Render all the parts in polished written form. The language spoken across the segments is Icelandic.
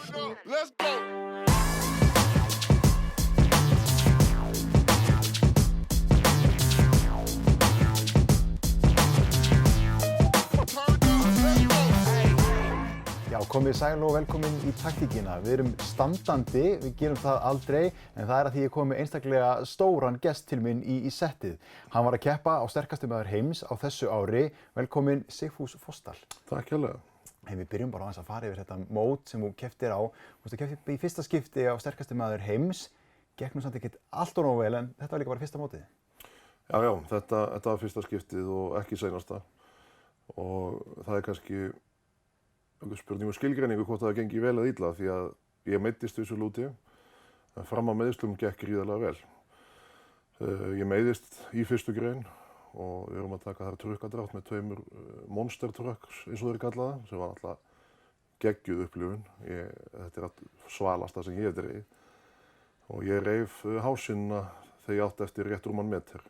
Let's go. Já, komið sæl og velkomin í taktíkina. Við erum standandi, við gerum það aldrei, en það er að því ég kom með einstaklega stóran gest til minn í settið. Hann var að keppa á sterkasti maður heims á þessu ári. Velkomin Sigfús Fossdal. Takk hérlega. Við byrjum bara aðeins að fara yfir þetta mót sem þú kepptir á. Þú kepptir í fyrsta skipti á sterkasti maður heims. Gekk nú samt ekkert allt og nógu vel, en þetta var líka bara fyrsta mótið. Já, þetta var fyrsta skiptið og ekki seinasta. Og það er kannski spurning skilgreiningu hvort það gengi vel eða illa, því að ég meiddist þessu lúti, en fram á meiðslum gekk gríðarlega vel. Ég meiðist í fyrstu grein og við erum að taka þar trukkadrátt með tveimur monster trucks, eins og þeir kallaða, sem var alltaf geggjuð upplifun. Þetta er svalasta sem ég hef dreigið. Og ég reif hásina þegar ég átti eftir rétt rúman meter.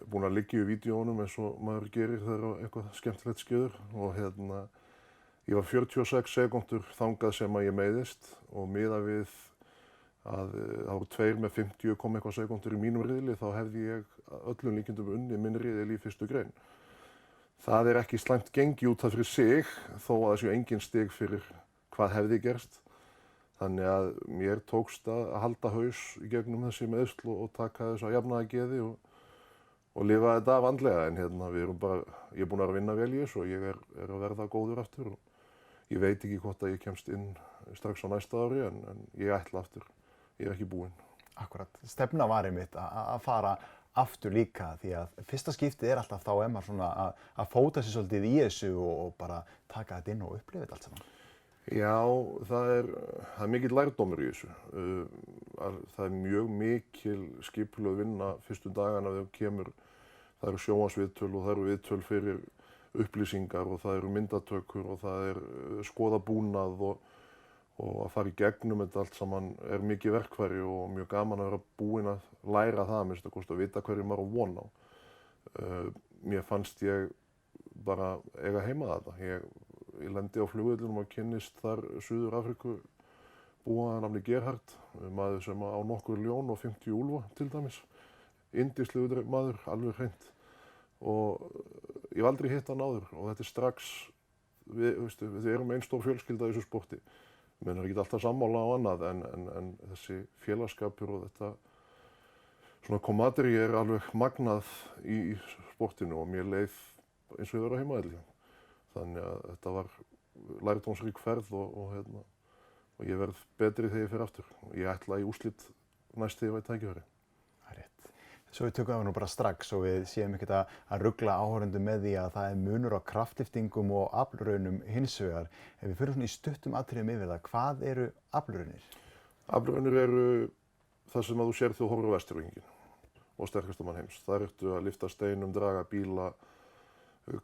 Búinn að liggja í vídeónum eins og maður gerir þegar eitthvað skemmtilegt skeður og ég var 46 sekúndur þangað sem að ég meiðist og miðað við að það voru 2 með 50 kom eitthvað sekúndur í mínum riðli, þá hefði ég öllum líkindum unnið minn riðil í fyrstu grein. Það er ekki slæmt gengi út af fyrir sig, þó að það séu engin stig fyrir hvað hefði gerst. Þannig að mér tókst að halda haus í gegnum þessi meiðsl og taka þess að jafnaðargeði og lifa þetta af andlega, en ég er búinn að vinna vel í þessu og ég er að verða góður aftur og ég veit ekki hvort að ég kemst inn strax á næsta ári, en ég ætla aftur, ég er ekki búinn. Akkurat, stefna var einmitt að fara aftur líka, því að fyrsta skiptið er alltaf þá maður svona að fóta sig svolítið í þessu og bara taka þetta inn og upplifa þetta allt saman. Já, það er mikill lærdómur í þessu. Það er mjög mikil skipulögð vinna fyrstu dagana þegar kemur. Það eru sjónvarpsviðtöl og það eru viðtöl fyrir upplýsingar og það eru myndatökur og það er skoða búnað og að fara í gegnum þetta allt saman er mikið verkfæri og mjög gaman að vera búinn að læra það, minnst að vita hverju maður á von á. Mér fannst ég bara eiga heima þetta. Ég lendi á flugvellinum og kynnist þar Suður-Afríku búa að nafni Gerhard, maður sem á nokkur ljón og 50 úlfa til dæmis. Yndislegur maður, alveg hreint. Og ég hef aldrei hitt hann áður og þetta er strax, við erum einn stór fjölskylda í þessu sporti. Menn er ekki alltaf sammála á annað, en þessi félagskapur og þetta svona komadri er alveg magnað í sportinu og mér leið eins og ég var á heimavelli. Þannig að þetta var lærdómsrík ferð og ég verð betri þegar ég fer aftur. Ég ætla í úrslit næst þegar ég væri tækifæri. Það er rétt. Svo við tökum það nú bara strax og við séum ekkert að rugla áhorfendum með því að það er munur á kraftlyftingum og aflraunum hins vegar. Ef við förum svona í stuttum atriðum yfir það, hvað eru aflraunir? Aflraunir eru það sem að þú sér þegar þú horfir á Vesturvíkinginn og sterkasta mann heims. Þar ertu að lyfta steinum, draga bíla,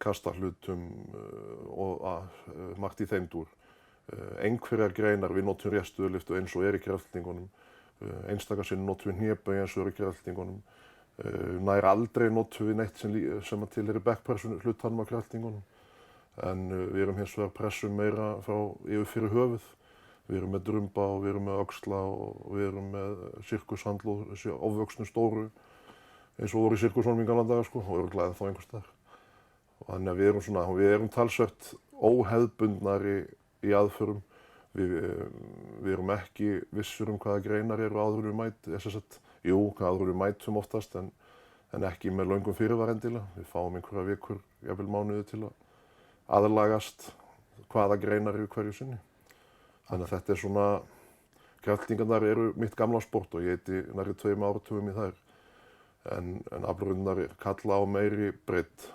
kasta hlutum og margt í þeim dúr. Einhverjar greinar við notum réttstöðulyftu eins og er í kraftlyftingunum. Einstaka sinnum notum við hnébeygju eins og er í kraftlyftingunum. Nær aldrei notum við neitt sem tilheyrir backpressun hlutanum á kraftlyftingunum. En við erum hins vegar pressum meira frá yfir fyrir höfuð. Við erum með drumba og við erum með öxla og við erum með sirkushandl og þessi ofvöxnu stóru eins og voru í sirkushólum í gamla daga og örugglega þá einhvers staðar. Þannig að við erum talsvert óhefðbundnari í aðförum. Við erum ekki vissir hvaða greinar eru áður en við mætum, áður en við mætum oftast, en ekki með löngum fyrirvara endilega. Við fáum einhverja vikur, jafnvel mánuði til að aðlagast hvaða greinar eru hverju sinni. Þannig að þetta er svona, kraftlyftingarnar eru mitt gamla sport og ég heiti nærri 2 áratugum í þær. En aflraunirnar kalla á meiri breidd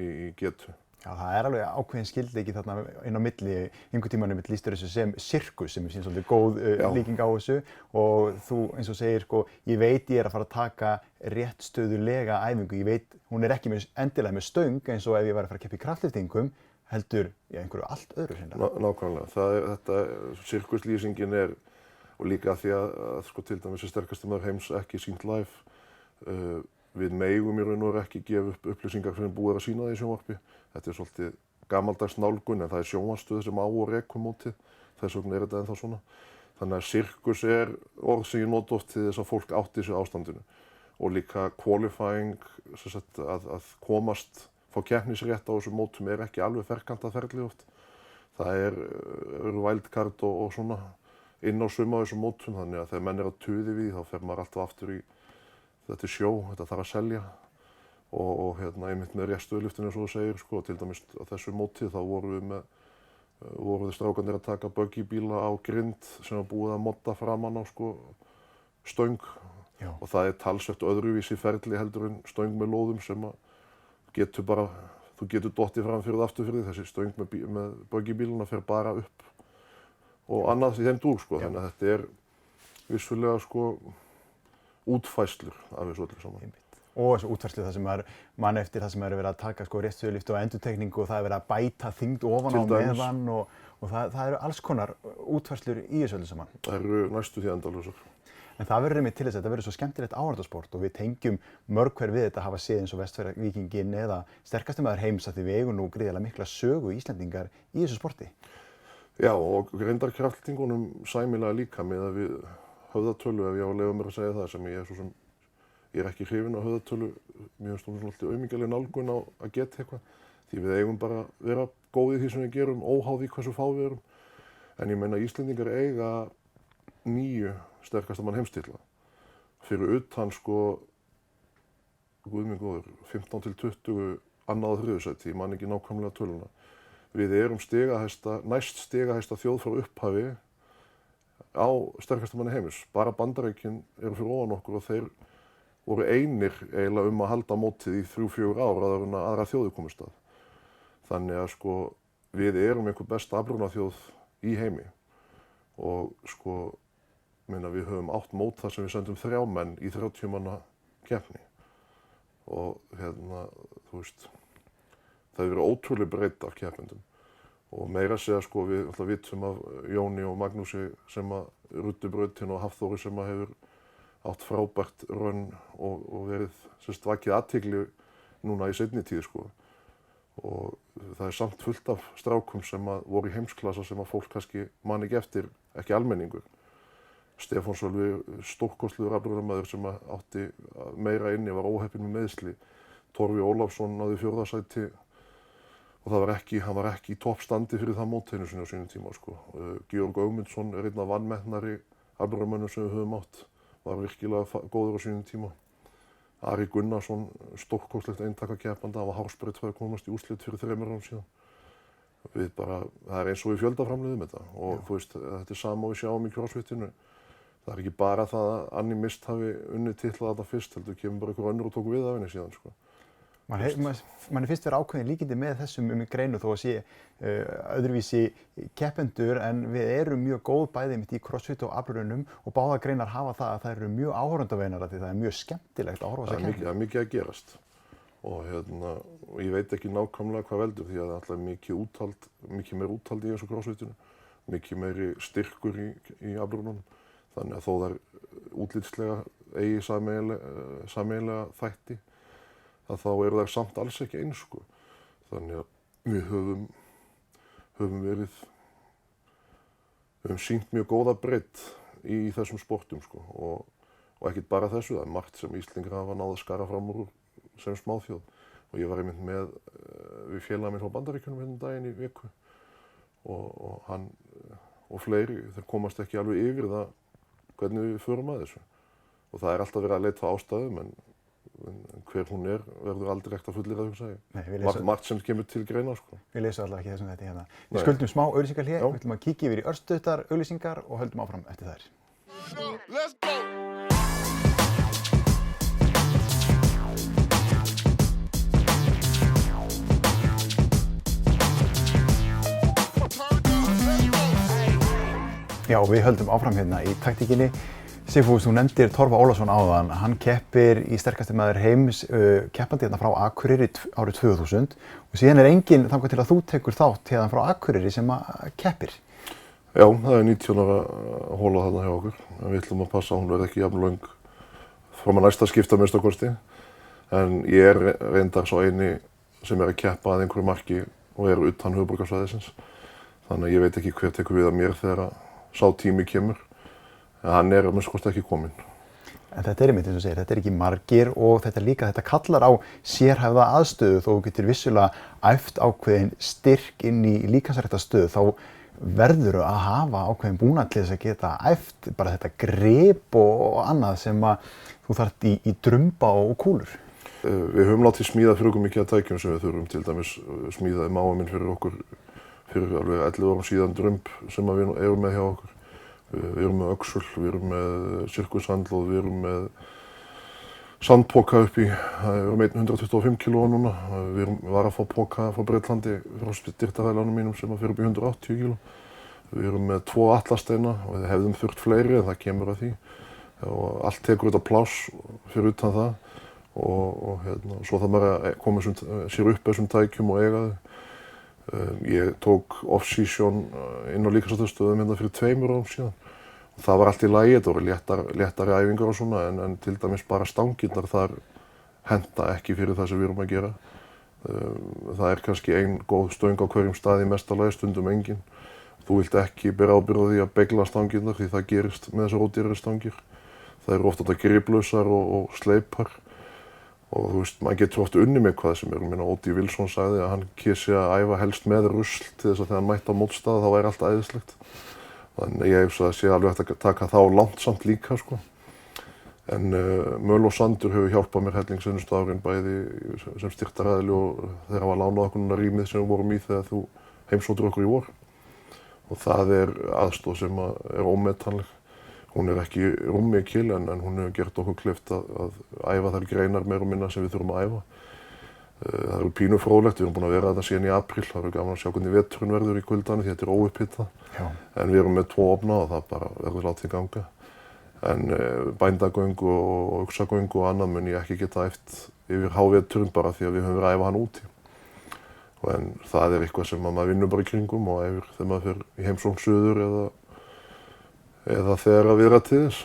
í getu. Já, það er alveg ákveðin skyldleiki þarna inn á milli, einhvern tímann lýstur þessu sem sirkus, sem er svolítið góð líking á þessu og þú eins og segir ég veit ég er að fara að taka réttstöðulega æfingu, ég veit hún er ekki endilega með stöng eins og ef ég var að fara að keppa í kraftlyftingum heldur einhverju allt öðru hreinlega. Nákvæmlega, sirkuslýsingin er og líka því að til dæmis sterkasti maður heims ekki sýnt live. Við megum í raun og veru ekki gefa upp upplýsingar fyrir búið að sýna það í sjónvarpi. Þetta er svolítið gamaldags nálgun en það er sjónvarpsstöð sem á og rekur mótið. þess vegna þetta ennþá svona. Þannig að sirkus orð sem ég nota oft til þess að fólk átti sig á ástandinu. Og líka qualifying, að komast, fá keppnisrétt á þessum mótum ekki alveg ferkantað ferli oft. Það eru wildcard og svona inn á suma af þessum mótum, þannig að þegar menn að tuði við þá fer maður alltaf aftur í þetta sjó, þetta þarf að selja. Og einmitt með réttstöðulyftinu eins og þú segir, sko, til dæmis á þessu móti þá voru þið strákarnir að taka buggy-bíla á grind sem var búið að modda framan á sko, stöng. Já. Og það talsvert öðruvísi ferli heldur en stöng með lóðum sem að þú getur dottið fram fyrir og aftur fyrir því. Þessi stöng með buggy-bíluna fer bara upp og annað í þeim dúr, sko. Þannig að þetta vissulega sko útfæslur af þessu öllu saman. Og þessu útfærslu það sem mann eftir það sem verið að taka sko réttstöðulyftu og endurtekningu og það verið að bæta þyngd ofan á meðan og það eru alls konar útfærslur í þessu öllu saman. Það eru næstu því endalausar. En það verður einmitt til þess að þetta verður svo skemmtilegt áhorfendasport og við tengjum mörg hver við þetta að hafa séð eins og Vestfjarðavíkinginn eða sterkasti maður heims að því við eigum nú gríðarlega mikla sögu Íslendingar í þessu sporti. Já, og reyndar kraftlýtingunum sæmilega líka með að við höfðatölu, ef ég á að leyfa mér að segja það, sem ég ekki hrifinn á höfðatölu, mér finnst svona alltaf aumingjörleg nálgun á að geta eitthvað, því við eigum bara að vera góð í því sem við gerum, óháð því hversu fá við erum. En ég meina Íslendingar eiga 9 sterkasta mann heimstitla. Fyrir utan sko, guð minn góður, 15 til 20 annað og þriðjusæti, ég man ekki nákvæmlega töluna. Við erum næst stigahæsta þjóð frá upphafi á sterkasta manni heims. Bara Bandaríkin eru fyrir ofan okkur og þeir voru einir eiginlega að halda mótið í 3-4 ár áður en aðra þjóðir komust að. Þannig að sko við erum einhver besta aflrúnaþjóð í heimi og sko við höfum 8 mót þar sem við sendum 3 menn í 30 manna keppni og þú veist, það hefur verið ótrúlega breidd af keppendum og meira að segja sko við alltaf vitum af Jóni og Magnúsi sem að ruddu brautin og Hafþóri sem að hefur átt frábært rönn og verið vakið athygli núna í seinni tíð sko. Og það samt fullt af strákum sem voru í heimsklassa sem að fólk kannski man ekki eftir, ekki almenningur. Stefán Sölvi, stórkostlegur afburðamaður sem átti meira inni, var óheppinn með meiðsli. Torfi Ólafsson náði 4. sæti og hann var ekki í toppstandi fyrir það mótinu sinni á sínum tíma sko. Georg Ögmundsson einn af vanmetnari afburðamönnum sem við höfum átt. Var virkilega góður á sínum tíma. Ari Gunnarsson, stórkostlegt eintakakeppandi, hann var hársbreidd fyrir að komast í úrslit fyrir 3 árum síðan. Það eins og við fjöldaframleiðum þetta og þú veist, þetta sama og við sjáum í crossfitinu. Það ekki bara það að Anni Mist hafi unnið titla þetta fyrst, heldur kemur bara einhver önnur og tók við af henni síðan sko. Man fyrst verið ákveðin líkindi með þessum greinu þó að sé öðruvísi keppendur en við erum mjög góð bæði mitt í crossfit og aflurunum og báðar greinar hafa það að það eru mjög áhorfendaveinar því það er mjög skemmtilegt að horfa á þessa keppni. Það er mikið að gerast og ég veit ekki nákvæmlega hvað veldur því að það er alltaf mikið meir úthald í þessu crossfitinu, mikið meiri styrkur í aflurunum þannig að þó það útlitslega eigi sameiginlega þætti að þá eru þær samt alls ekki eins sko. Þannig að við höfum sýnt mjög góða breidd í þessum sportum sko. Og ekkert bara þessu, það er margt sem Íslendingar hafa náð að skara fram úr sem smáþjóð. Og ég var einmitt með við félaga minn frá Bandaríkjunum hérna daginn í viku og hann og fleiri, þeir komast ekki alveg yfir það hvernig við förum að þessu. Og það er alltaf verið að leita ástæðum en hver hún verður aldrei ekkert að fullyrða hugsa ég. Margt sem kemur til greina sko. Við leysum allavega ekki þessum þetta hérna. Við skuldum smá auglýsingarhlé, við ætlum að kíkja yfir í örstuttar auglýsingar og höldum áfram eftir þær. Let's go! Já, við höldum áfram hérna í taktíkinni. Sigfús, þú nefndir Torfa Ólafsson áðan, hann keppir í sterkasti maður heims keppandi hérna frá Akureyri árið 2000 og síðan er enginn þangað til að þú tekur þátt hérna frá Akureyri sem keppir. Já, það er 19 ára hola þarna hjá okkur, en við ætlum að passa að hún verði ekki jafn löng frá með næsta skipta að minnsta kosti, en ég reyndar sá eini sem að keppa að einhverju marki og utan höfuðborgarsvæðisins, Þannig að ég veit ekki hver tekur við að mér þegar sá tími kemur. En hann að minnsta kosti ekki kominn. En þetta einmitt eins og segir, þetta ekki margir og þetta kallar á sérhæfða aðstöðu þó þú getur vissulega æft ákveðin styrk inn í líkamsræktarstöðu þá verður að hafa ákveðin búnað til þess að geta æft bara þetta grip og annað sem að þú þarft í drumba og kúlur. Við höfum látið smíða fyrir okkur mikið af tækjum sem við þurfum, til dæmis smíðaði mágur minn fyrir okkur fyrir alveg 11 árum síðan drumb sem við erum með hjá okkur. Við erum með öxul, við erum með sirkushandlóð, við erum með sandpoka upp í, við erum 125 kílóa núna. Við varum að fá poka frá Breitlandi frá styrktaraðilanum mínum sem fyrir upp í 180 kíló. Við erum með 2 atlasteina og við hefðum þurft fleiri en það kemur að því. Og allt tekur þetta pláss fyrir utan það og svo það maður að koma sér upp þessum tækjum og eiga þau. Ég tók off-season inn á líkamsræktarstöðum hérna fyrir 2 árum síðan. Það var allt í lagi, þetta voru léttari æfingar og svona en til dæmis bara stangirnar þar henta ekki fyrir það sem við erum að gera. Það kannski ein góð stöng á hverjum stað í mesta lagi, stundum engin. Þú vilt ekki bera ábyrgð á því að begla stangirnar því það gerist með þessar ódýrari stangir. Það eru oft griplausar og sleipar. Og þú veist, maður getur oft unnið með hvað sem er. Ódí Wilson sagði að hann kysi að æfa helst með rusl til þess að þegar hann mætti á mótstað þá væri allt æðislegt. Þannig ég hef sé alveg hægt að taka þá langt samt líka, sko. En Möl og Sandur hefur hjálpað mér helling seinustu árin bæði sem styrktaraðili og þeir hafa lánað okkur rýmið sem við vorum í þegar þú heimsóttir okkur í vor. Og það aðstoð sem er ómetanleg. Hún ekki rúmmikil en hún hefur gert okkur kleift að æfa þær greinar meira og minna sem við þurfum að æfa. Það eru pínu fróðlegt, við erum búin að vera þetta síðan í apríl. Það verður gaman að sjá hvernig veturinn verður í kuldanum því þetta er óupphitað. En við erum með 2 ofna og það bara verður látið ganga. En bændagöngu og uxagöngu og annað mun ég ekki geta æft yfir háveturinn bara því að við höfum verið að æfa hann úti. En það eitthvað sem maður vinnur bara í kringum og æfir þegar maður fer í heimsókn suður eða þegar að vera til þess.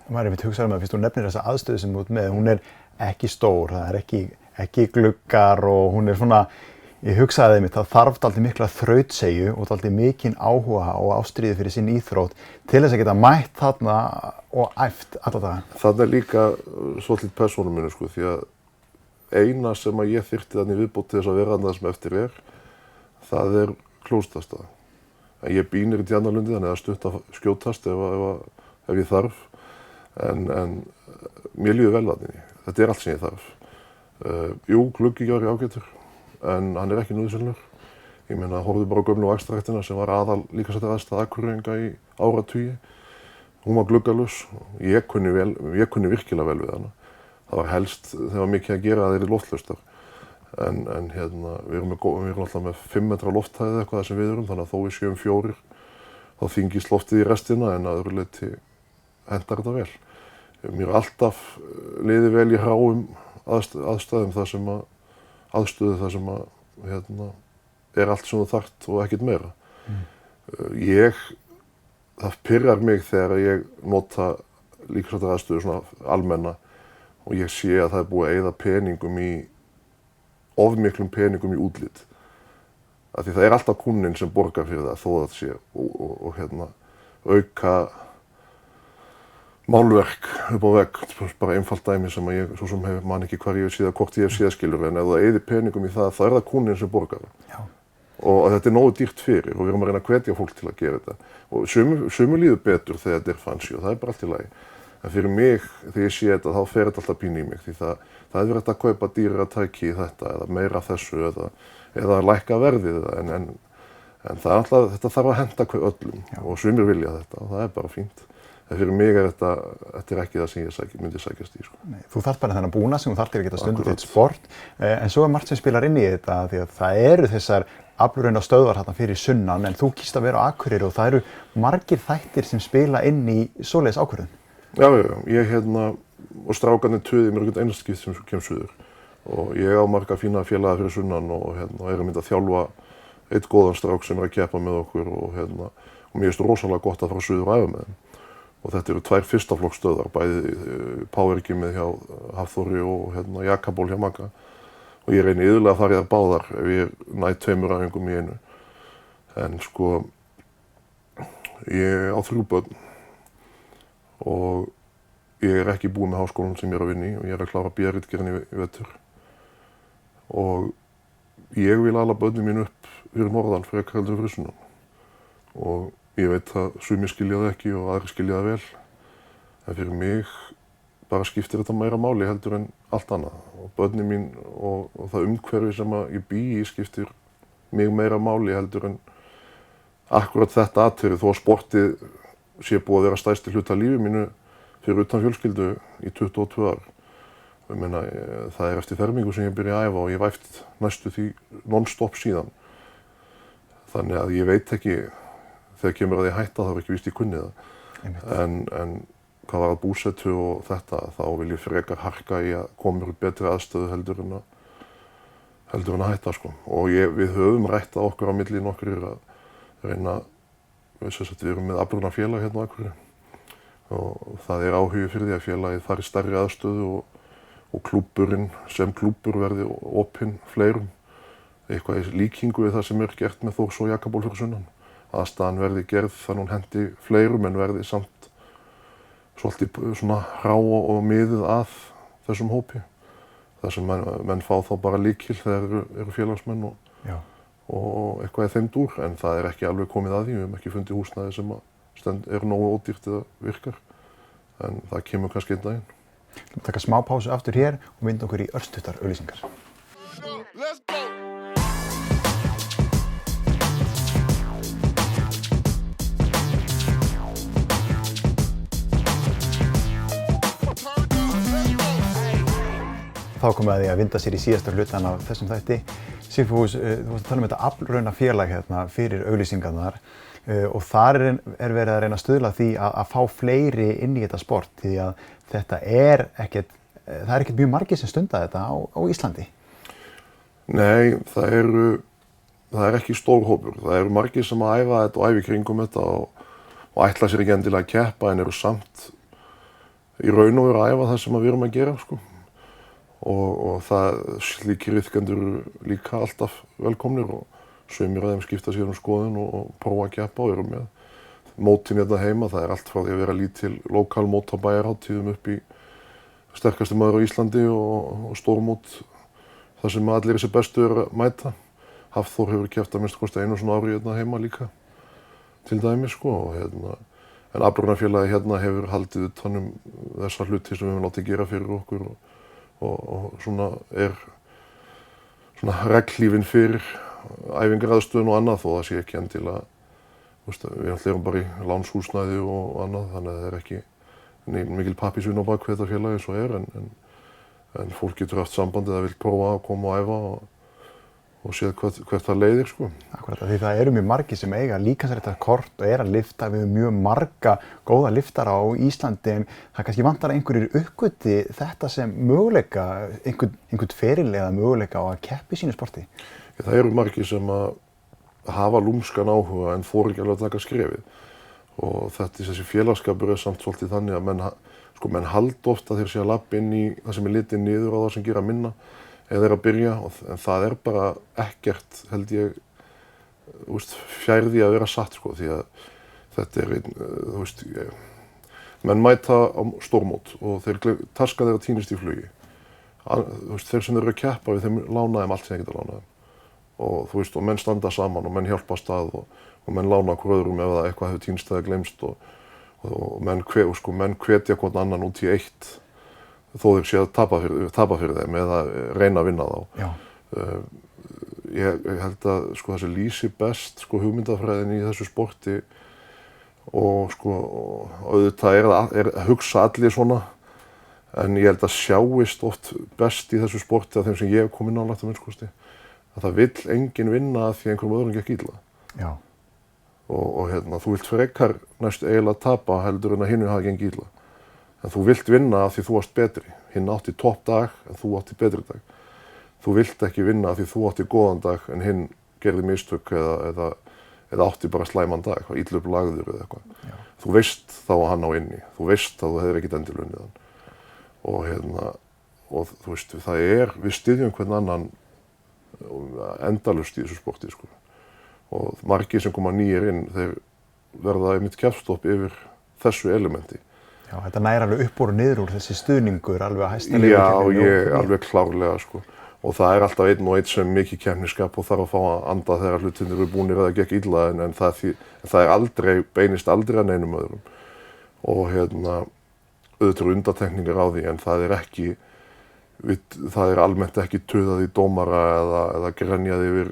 Maður einmitt hugsaði með fyrst þú nefnir þessa aðstöðu sem þú ert með, hún ekki stór, það ekki gluggar og hún svona, ég hugsaði einmitt, það þarf dálítið mikla þrautseigju og dálítið mikinn áhuga og ástríðu fyrir sinn íþrótt til þess að geta mætt þarna og æft alla daga. Það líka svolítið persónuminu, sko, því að eina sem að ég þyrfti þannig viðbót til þess að vera þarna sem eftir það klóstastaða. Ég býnir í Djarnalundi þannig að stutt að skjótast ef ég þarf, en mér líður vel þarna. Þetta allt sem ég þarf. Jú, gluggi var ágætur, en hann ekki nauðsynlegur. Ég meina, horfðu bara á gömlu vaxtaræktina sem var aðal líkamsræktaraðstaða Akureyringa í áratugi. Hún var gluggalaus. Ég kunni virkilega vel við hana. Það var helst þegar mikið að gera að þeir loftlaustar. En við erum alltaf með 5 metra lofthæð eitthvað sem við erum, þannig að þó við séum 4 þá þyngist loftið í restina en að öðru leyti hentar þetta vel. Mér alltaf liðið vel í hráum aðstæðum aðstöðu þar sem allt sem þú þarft og ekkert meira. Það pirrar mig þegar ég nota líkamsræktaraðstöðu svona almenna og ég sé að það búið að eyða peningum of miklum peningum í útlit. Af því það alltaf kúnninn sem borgar fyrir það þó að það sé og auka málverk upp á vegg, bara einfalt dæmi sem að ég svo sem man ekki hvort ég hef séð skilur en ef það eyðir peningum í það þá það kúnninn sem borgar það. Já. Og þetta nógu dýrt fyrir og við erum að reyna að hvetja fólk til að gera þetta. Og sumu líður betur þegar þetta fancy og það bara allt í lagi. En fyrir mig, þegar ég sé þetta, þá fer þetta alltaf pínu í mig því það verið hægt að kaupa dýrara tæki í þetta eða meira af þessu eða lækka verðið en þetta þarf að henta öllum og sumir vilja þetta og það bara fínt. En fyrir mig þetta ekki það sem ég myndi sækjast í. Sko. Nei, þú þarft bara þennan búnað sem þú þarft að geta stundum þitt sport en svo margt sem spilar inn í þetta því að það þessar aflraunastöðvar þarna fyrir sunnan en þú kýst að vera á Akureyri og það margir þættir sem spila inn í svoleiðis ákvörðun. Já, ég og strákarnir tuði mér einhvern einast skipt sem kem suður og ég á marga fína félaga fyrir sunnan og að mynda að þjálfa einn góðan strák sem að keppa með okkur og mér finnst rosalega gott að fara suður og æfa með þeim. Og þetta eru 2 fyrstaflokksstöðvar, bæði Powergymið hjá Hafþóri og Jakaból hjá Magga. Og ég reyni iðulega að fara í þær báðar ef ég næ 2 æfingum í einu. En sko, ég á 3 börn og ég ekki búinn með háskólann sem ég að vinna í og ég að klára BA-ritgerðina í vetur. Og ég vil ala börnin mín upp fyrir norðan frekar heldur fyrir sunnan. Og ég veit að sumir skilja það ekki og aðrir skilja það vel. En fyrir mig bara skiptir þetta meira máli heldur en allt annað. Og börnin mín og það umhverfi sem ég bý í skiptir mig meira máli heldur en akkurat þetta atriði þó að sportið sé búið að vera stærsti hluti af lífi mínu fyrir utan fjölskyldu í 22 ár. Ég meina, það eftir fermingu sem ég byrja að æfa og ég hef æft næstu því non-stop síðan. Þannig að ég veit ekki, þegar kemur að ég hætta þá ekki víst ég kunni það. En hvað var að búsetu og þetta, þá vil ég frekar harka í að koma mér úr betri aðstöðu heldur en að hætta sko. Og við höfum rætt að okkur á milli nokkrir að reyna, við erum með aflunarfélag hérna á Akureyri og það áhugi fyrir því að félagið fari stærri aðstöðu og klúbburinn sem klúbbur verði opinn fleirum. Eitthvað í líkingu við það sem gert með Þórs og Jakaból fyrir sunnan. Aðstæðan verði gerð þannig hún hendi fleirum en verði samt svolítið svona hrá og miðuð að þessum hópi. Það sem menn fá þá bara líkil þegar eru félagsmenn og eitthvað þeim dúr, en það ekki alveg komið að því. Við höfum ekki fundið húsnæði sem nógu ódýrt eða virkar, en það kemur kannski einn daginn. Við ætlum að taka smá pásu aftur hér og vinda okkur í örstuttar auglýsingar. Þá komum við að því að vinda sér í síðasta hlutan af þessum þætti. Sigfús, þú varst að tala um þetta aflraunafélag hérna fyrir auglýsingarnar og þar verið að reyna að stuðla að því að fá fleiri inn í þetta sport því að þetta það er ekkert mjög margir sem stunda þetta á Íslandi. Nei, það er ekki stór hópur. Það eru margir sem að æfa þetta og æfa í kringum þetta og ætla sér ekki endilega að keppa en eru samt í raun og veru að æfa það sem við erum að gera sko. Og það slíkir iðkendur líka alltaf velkomnir og sumir af þeim skipta sér skoðun og prófa að keppa og eru með mótin hérna heima. Það allt frá því að vera lítil lokal mót á bæjarhátíðum upp í sterkasti maður á Íslandi og stórmót þar sem allir þessi bestu eru að mæta. Hafþór hefur keppt að minnsta kosti einu svona ári hérna heima líka til dæmis sko. En aflraunafélagið hérna hefur haldið utan þessa hluti sem við höfum látið gera fyrir okkur og svona svona reglífin fyrir æfingaraðstöðun og annað þó það sé ekki endilega, við erum bara í lánshúsnæði og annað þannig að það er ekki mikil pappísvinn á bak við þetta félagi svo en fólk getur haft sambandið að vil prófa að koma og æfa og séð hvert það leiðir sko. Akkurat, því það eru mjög margir sem eiga líkamsræktarkort og að lyfta, við höfum mjög marga góða lyftara á Íslandi en það kannski vantar að einhverjir uppgötvi þetta sem möguleika, einhvern feril eða möguleika á að keppa í sínu sporti. Það eru margir sem að hafa lúmskan áhuga en fór ekki alveg að taka skrefið og þessi félagsskapur samt svolítið þannig að menn halda ofta þeir sé að labba inn í það sem litið niður á það sem gera minna eða að byrja, en það bara ekkert, held ég, fjær því að vera satt, sko, því að þetta menn mæta á stórmót og taskan þeirra týnist í flugi. Þeir sem eru að keppa við þeim lána þeim allt sem þeir geta lánað þeim. Og menn standa saman og menn hjálpast að og menn lána hver öðrum ef eitthvað hefur týnst eða gleymst og menn hvetja hvern annan út í eitt. Þó þeir sé að tapa fyrir þeim eða reyna að vinna þá. Ég held að það sem lýsir best hugmyndafræðin í þessu sporti og auðvitað er að hugsa allir svona en ég held að sjáist oft best í þessu sporti af þeim sem ég hef komið nálægt að minnsta kosti að það vill enginn vinna af því einhverjum öðrum gekk illa. Já. Og þú vilt frekar næst eiginlega tapa heldur en að hinu hafi gengið illa. En þú vilt vinna af því þú varst betri. Hinn átti topp dag en þú átti betri dag. Þú vilt ekki vinna af því þú átti góðan dag en hinn gerði mistök eða átti bara slæman dag, illa upp lagður eða eitthvað. Já. Þú veist þá að hann á inni. Þú veist að þú hefur ekkert endilega unnið hann. Og þú veist, við styðjum hvern annan endalaust í þessu sporti, sko. og margir sem koma nýjir inn, þeir verða einmitt kjafstopp yfir þessu elementi. Já, þetta næri alveg upp úr og niður úr þessi stuðningur alveg að hæsta Já, alveg klárlega sko. Og það er alltaf einn og einn sem mikið keppnisskap og þarf að fá að anda þegar hlutirnir eru búnir eða gekk illa en það er aldrei, beinist aldrei að neinum öðrum. Og auðvitað eru undantekningar á því en það er almennt ekki tuðað í dómara eða grenjað yfir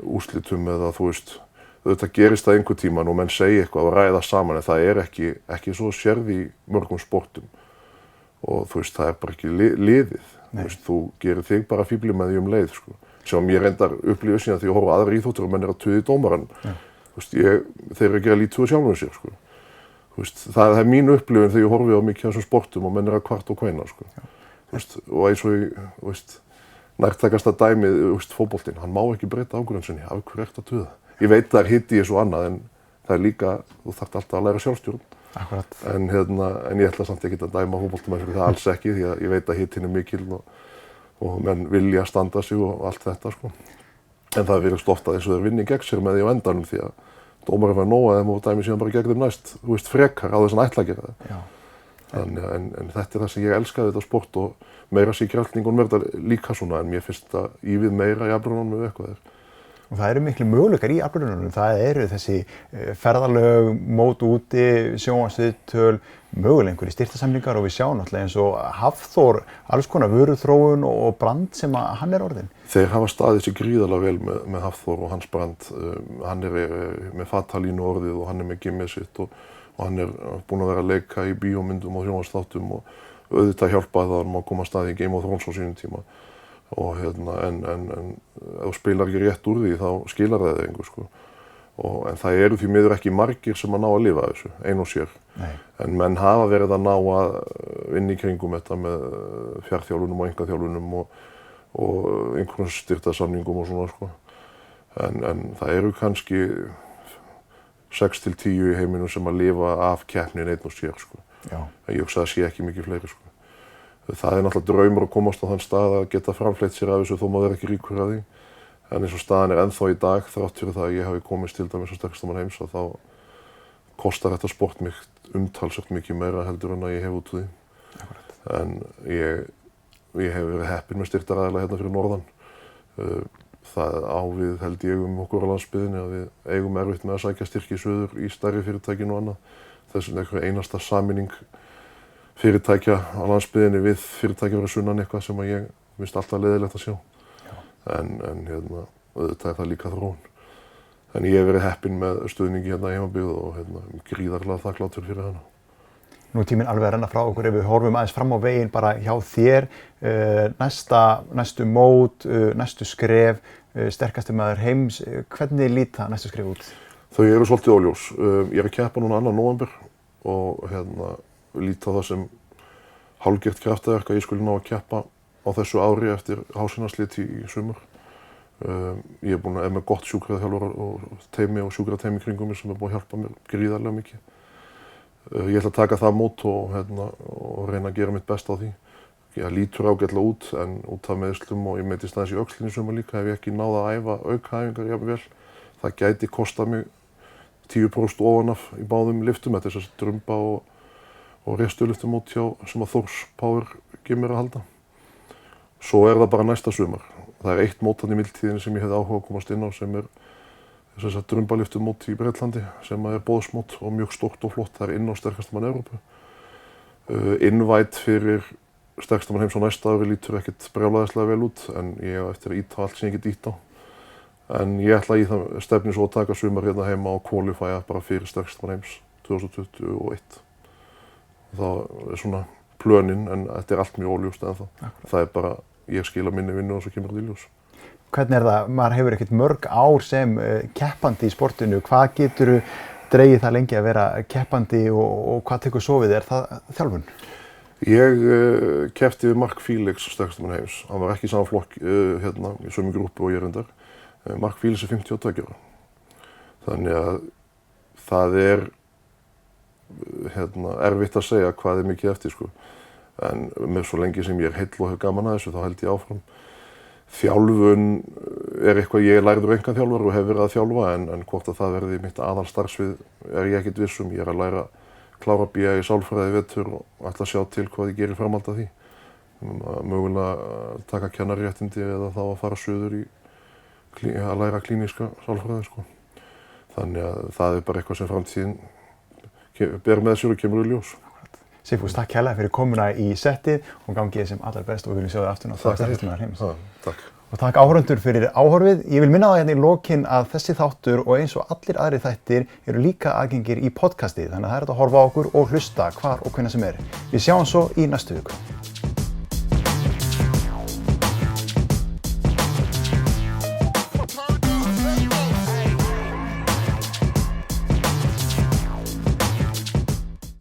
úrslitum eða þú veist, auðvitað gerist það einhver tíman og menn segja eitthvað og ræða saman en það er ekki svo sérð í mörgum sportum og þú veist, það er bara ekki liðið. Þú gerir þig bara fíbli með því leið sko. Sem ég reyndar upplifa síðan því að horfa á aðra íþróttir og menn er að tuða í dómarann. Þeir eru að gera lítið úr sjálfum sér sko. Það er mín upplifun þegar ég horfi á mikið af þessum sportum og menn er að kvarta og kveina sko. Og eins og nærtækasta dæmið, fótboltinn, hann má ekki breyta ákvörðun sinni, af hverju ertu að tuða? Ég veit það er hitt í þessu annað en það er líka, þú þarft alltaf að læra sjálfstjórn. Akkurat. En ég ætla samt ekki að dæma fótboltamenn fyrir það alls ekki því að ég veit að hittin er mikil og menn vilja standa sig og allt þetta sko. En það virðist ofta eins og þeir vinni gegn sér með því á endanum því að dómarinn fær nóg að þeim og dæmi síðan bara gegn þeim næst, þú veist, frekar á þess að ætla að gera það. En þetta er það sem ég elskaði þetta sport og meira sér kjálningun verða líka svona en mér finnst það ívið meira í afbrununum með eitthvað þér. Og það eru miklu möguleikar í afbrununum. Það eru þessi ferðalög, mót úti, sjónvarpsviðtöl, mögulega einhverjir styrktarsamningar og við sjáum náttúrulega eins og Hafþór, alls konar vöruþróun og brand sem hann er orðinn. Þeir hafa staðið sér gríðarlega vel með Hafþór og hans brand. Hann er með Fatalínu orðið og hann er með gimmið sitt og hann er búinn að vera að leika í bíómyndum og sjónvarpsþáttum og auðvitað hjálpaði það honum að koma að staði í Game of Thrones á sínum tíma. Og en ef þú spilar ekki rétt úr því þá skilar það engu sko. En það eru því miður ekki margir sem að ná að lifa þessu, ein og sér. Nei. En menn hafa verið að ná að vinna í kringum þetta með fjarþjálfunum og einkaþjálfunum og einhvern styrktarsamningum og svona sko. En það eru kannski 6 til 10 í heiminum sem að lifa af keppnin einn og sér sko. Já. En ég hugsa að það sé ekki mikið fleiri sko. Það er náttúrulega draumur að komast á þann stað að geta framfleytt sér af þessu þó maður er ekki ríkur af því. En eins og staðan er ennþá í dag, þrátt fyrir það að ég hafi komist til dæmis á sterkasta mann heims að þá kostar þetta sport mig umtalsvert mikið meira heldur en að ég hef út úr því. En ég hef verið heppinn með styrktaraðila hérna fyrir norðan. Það á við held ég okkur á landsbyggðinni að við eigum erfitt með að sækja styrki í suður í stærri fyrirtækin og annað. Þess vegna einhver einasta sameining fyrirtækja á landsbyggðinni við fyrirtækja fyrir sunnan eitthvað sem að ég finnst alltaf leiðilegt að sjá. En auðvitað er það líka þróun. En ég hef verið heppinn með stuðningi hérna í heimabyggð og gríðarlega þakklátur fyrir hana. Nú er tíminn alveg að renna frá okkur ef við horfum aðeins fram á veginn bara hjá þér. Næstu mót, næstu skref, sterkasti maður heims. Hvernig líta næstu skref út? Þau eru svolítið óljós. Ég er að keppa núna 2. nóvember og lít á það sem hálfgert kraftaverk að ég skuli ná að keppa á þessu ári eftir hásinarslit í sumar. Ég er með gott sjúkraþjálfara og teymi og sjúkrateymi kringum mig sem er búið að hjálpa mér gríðarlega mikið. Ég ætla að taka það mót og reyna að gera mitt besta á því. Ég lítur ágætlega út en út af meiðslum og ég meiddist aðeins í öxlinni í sumar líka hef ég ekki náð að æfa aukaæfingar jafnvel. Það gæti kostað mig 10% ofanaf í báðum lyftum, þetta er þess að drumba og réttulyftumót sem að Þórs Power Gym er að halda. Svo er það bara næsta sumar. Það er eitt mót þarna í mildtíðinni sem ég hefði áhuga að komast inn á sem er þess að drumbalyftumót í Bretlandi sem er boðsmót og mjög stórt og flott. Það er inn á sterkasta mann Evrópu. Invite fyrir sterkasta mann heims á næsta ári lítur ekkert brjálæðislega vel út en ég á eftir að íta allt sem ég get íta á. En ég ætla í það stefni svo að taka sumar hérna heima og qualifya bara fyrir sterkasta mann heims 2021. Það er svona plönin en þetta er allt mjög óljóst ennþá. Það er bara ég skila minni vinnu og svo kemur þetta í ljós. Hvernig er það? Maður hefur ekkert mörg ár sem keppandi í sportinu. Hvað geturðu dregið það lengi að vera keppandi og hvað tekur svo við? Er það þjálfun? Ég keppti við Mark Felix sterkasta mann heims. Hann var ekki í sama flokk hérna í sömu grúppu og ég reyndar. Mark Felix er 52 ára. Þannig að það er erfitt að segja hvað er mikið eftir sko. En með svo lengi sem ég er heill og hef gaman að þessu þá held ég áfram. Þjálfun eitthvað ég lærður einkaþjálfari og hef verið að þjálfa en hvort að það verði mitt aðalstarfsvið ég ekkert viss um. Ég að læra klára BA í sálfræði í vetur og ætla að sjá til hvað ég gerir framhald af því. Mögulega taka kennararéttindi eða þá að fara suður að læra klíníska sálfræði sko. Þannig að það bara eitthvað sem framtíðin ber með sér og kemur í ljós. Sigfús, takk kærlega fyrir komuna í settið og gangið sem allra best og við viljum sjá þig aftur á sterkistumar heims. Takk. Og takk áhorfendur fyrir áhorfið. Ég vil minna á hérna í lokin að þessi þáttur og eins og allir aðrir þættir eru líka aðgengir í podcastið, þannig að það er hægt að horfa á okkur og hlusta hvar og hvenær sem er. Við sjáum svo í næstu viku.